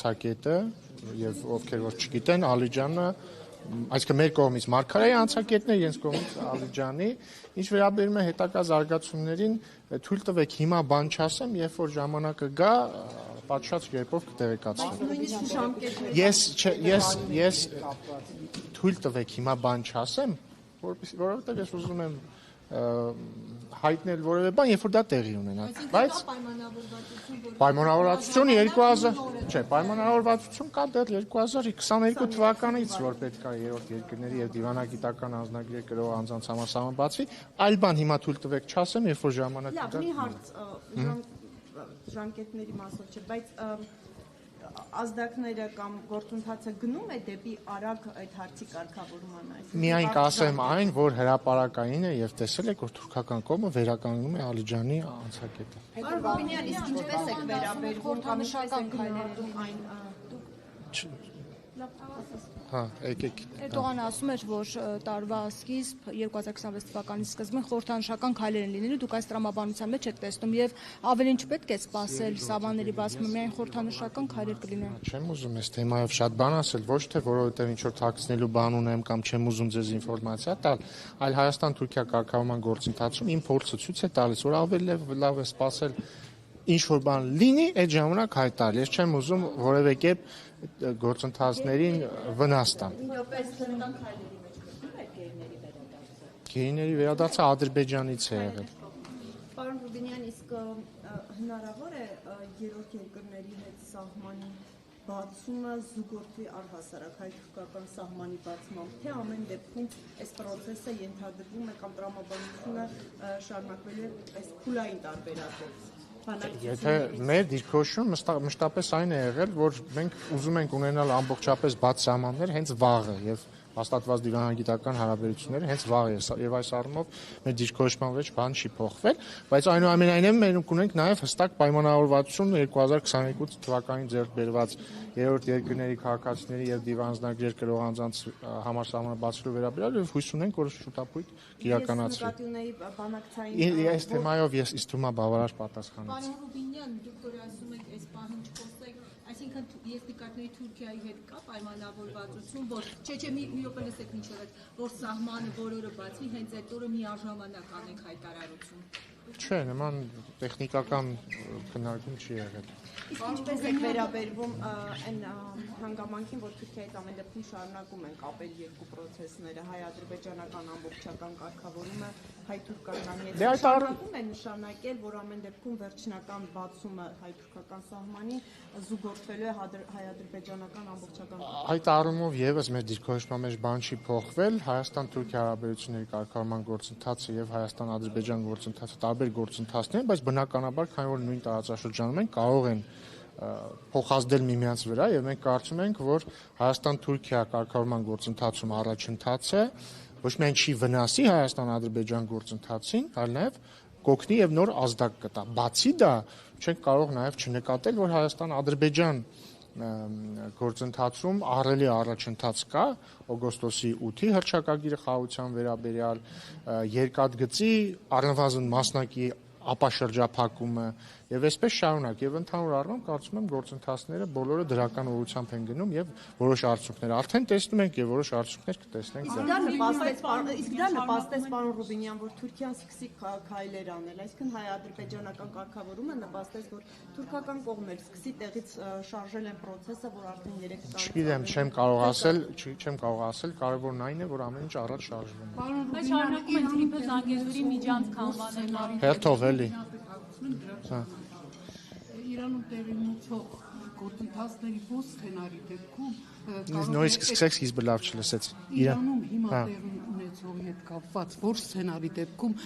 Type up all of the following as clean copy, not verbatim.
անցակետը եւ ովքեր որ չգիտեն, Ալիջանը այսինքն մեր կողմից Մարգարայի անցակետն է, իրենց կողմից Ալիջանի, ինչ վերաբերում է հետագա զարգացումներին, թույլ տվեք հիմա բան չասեմ, երբ որ ժամանակը գա, պատշաճ կերպով կտեղեկացնեմ։ Ես թույլ տվեք հիմա բան չասեմ, որովհետև ես ուզում եմ հայտնել որևէ բան, երբ որ դա տեղի ունենա, բայց պայմանավորվածություն 2000, չէ, պայմանավորվածություն կա դեռ 2022 թվականից, որ պետք է երրորդ երկրների եւ դիվանագիտական անձնագրեր կրող անձանց համասահման բացվի, այլ բան հիմա թույլ տվեք չասեմ, երբ որ ժամանակը դա։ Մի հարց ժամկետների մասով չէ, բայց ազդակները կամ գործընթացը գնում է դեպի արագ այդ հարցի կարգավորումը։ Միայն կասեմ այն, որ հրապարակային է եւ տեսել եք, որ թուրքական կողմը վերականգնում է Ալիջանի անցակետը։ Պարոն Ռուբինյան, իսկ ինչպես եք վերաբերվում խորհրդանշական քայլերին այն Հա, եկեք։ Էրդողանը ասում էր, որ տարվա սկիզբ 2026 թվականի սկզբին խորհրդանշական քայլեր են լինելու, դուք այս տրամաբանության մեջ եք տեսնում եւ ավելին չպետք է սպասել սավանների բացումը, միայն խորհրդանշական քայլեր կլինեն։ Չեմ ուզում այս թեմայով շատ բան ասել, ոչ թե որովհետեւ ինչ որ թաքցնելու բան ունեմ կամ չեմ ուզում ձեզ ինֆորմացիա տալ, այլ Հայաստան-Թուրքիա կարգավորման գործընթացում իմ փորձը ցույց է տալիս, որ ավելի լավ է սպասել ինչ որ բան լինի, այդ ժամանակ հայտարարել։ Ես չեմ ուզում որևէ կերպ գործընթացներին վնաս տամ։ Գեյների վերադարձը Ադրբեջանից է եղել։ Պարոն Ռուբինյան, իսկ հնարավոր է երրորդ երկրների հետ սահմանի բացումը զուգորդի առհասարակ հայ-թուրքական սահմանի բացմամբ, թե ամեն դեպքում այս process-ը ենթադրվում է կամ տրամաբանությունը շարունակվելու է այս փուլային տարբերակով։ Եթե մեր դիրքորոշումը մշտապես այն է եղել, որ մենք ուզում ենք ունենալ ամբողջապես բաց սահմաններ հենց վաղը եւ հաստատված դիվանագիտական հարաբերությունները հենց վաղ է եւ այս առումով մեր դիրքորոշման մեջ բան չի փոխվել, բայց այնուամենայնիվ մենք ունենք նաեւ հստակ պայմանավորվածություն 2022 թվականին ձեռք բերված երրորդ երկրների քաղաքացիների եւ դիվանձնագրեր կրող անձանց համասահմանը բացելու վերաբերյալ եւ հույս ունենք, որ շուտապույտ կիրականացվի։ Այս թեմայով ես իսկ թվում է բավարար պատասխանեցի։ Պարոն Ռուբինյան, դուք որ ասում եք այս պահին չխոսեք, այսինքն ես նկատների Թուրքիայի հետ կա պայմանավորվածություն, որ չէ, մի րոպե լսեք ինչ եղեք, որ սահմանը որ օրը բացվի, հենց այդ օրը միաժամանակ անենք հայտարարություն։ Չէ, նման տեխնիկական քննարկում չի եղել։ Իսկ ինչպես եք վերաբերվում այն հանգամանքին, որ Թուրքիայից ամեն դեպքում շարունակում են կապել երկու process-ները, հայ-ադրբեջանական ամբողջական կարգավորումը, հայ-թուրքական հետ շարունակում են նշանակել, որ ամեն դեպքում վերջնական բացումը հայ-թուրքական սահմանի զուգորդվելու է հայ-ադրբեջանական ամբողջական Այդ առումով եւս մեր դիրքորոշման մեջ բան չի փոխվել, Հայաստան-Թուրքիա հարաբերությունների կարգավորման գործընթացը եւ Հայաստան-Ադրբեջան գործընթացը տարբեր գործընթացներ են, բայց բնականաբար, քանի որ նույն տարածաշրջանում են, կարող են փոխազդել միմյանց վրա եւ մենք կարծում ենք, որ Հայաստան-Թուրքիա կարգավորման գործընթացում առաջընթացը ոչ միայն չի վնասի Հայաստան-Ադրբեջան գործընթացին, այլ նաեւ կօգնի եւ նոր ազդակ կտա։ Բացի դա, չենք կարող նաեւ չնկատել, որ Հայաստան-Ադրբեջան գործընթացում ահռելի առաջընթաց կա օգոստոսի 8-ի հռչակագիրը խաղաղության վերաբերյալ, երկաթգծի առնվազն մասնակի ապաշրջափակումը եւ այսպես շարունակ եւ ընդհանուր առմամբ կարծում եմ գործընթացները բոլորը դրական ուղղությամբ են գնում եւ որոշ արդյունքներ արդեն տեսնում ենք եւ որոշ արդյունքներ կտեսնենք։ Իսկ դա նպաստեց պարոն Ռուբինյան, որ Թուրքիան սկսի քայլեր անել, այսինքն հայ-ադրբեջանական կարգավորումը նպաստեց, որ թուրքական կողմը սկսի տեղից շարժել են process-ը, որ արդեն 3 տարի։ Չգիտեմ, չեմ կարող ասել, կարևորն այն է, որ ամեն ինչ առաջ շարժվում է։ Պարոն Ռուբինյան, շարունակում են Թրիփը Զանգեզուրի միջանցք անվանել։ Հերթով էլի։ Իրանում տեղի ունեցող գործընթացների ո՞ր սցենարի դեպքում նույնիսկ սկսեք սկիզբը լավ չլսեց։ Իրանում հիմա տեղի ունեցողի հետ կապված ո՞ր սցենարի դեպքում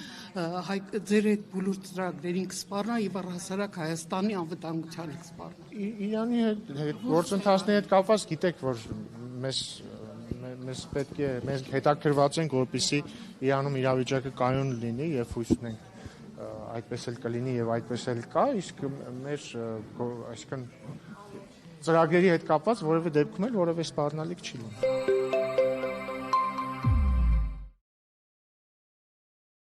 ձեր այդ բոլոր ծրագրերին կսպառնա եւ առհասարակ Հայաստանի անվտանգությանը կսպառնա։ Իրանի հետ գործընթացների հետ կապված գիտեք, որ մեզ պետք է մենք հետաքրված ենք, որպեսզի Իրանում իրավիճակը կայուն լինի եւ հույս ունենք այդպես էլ կլինի եւ այդպես էլ կա, իսկ մեր այսինքն ծրագրերի հետ կապված որևէ դեպքում էլ որևէ սպառնալիք չի լինի։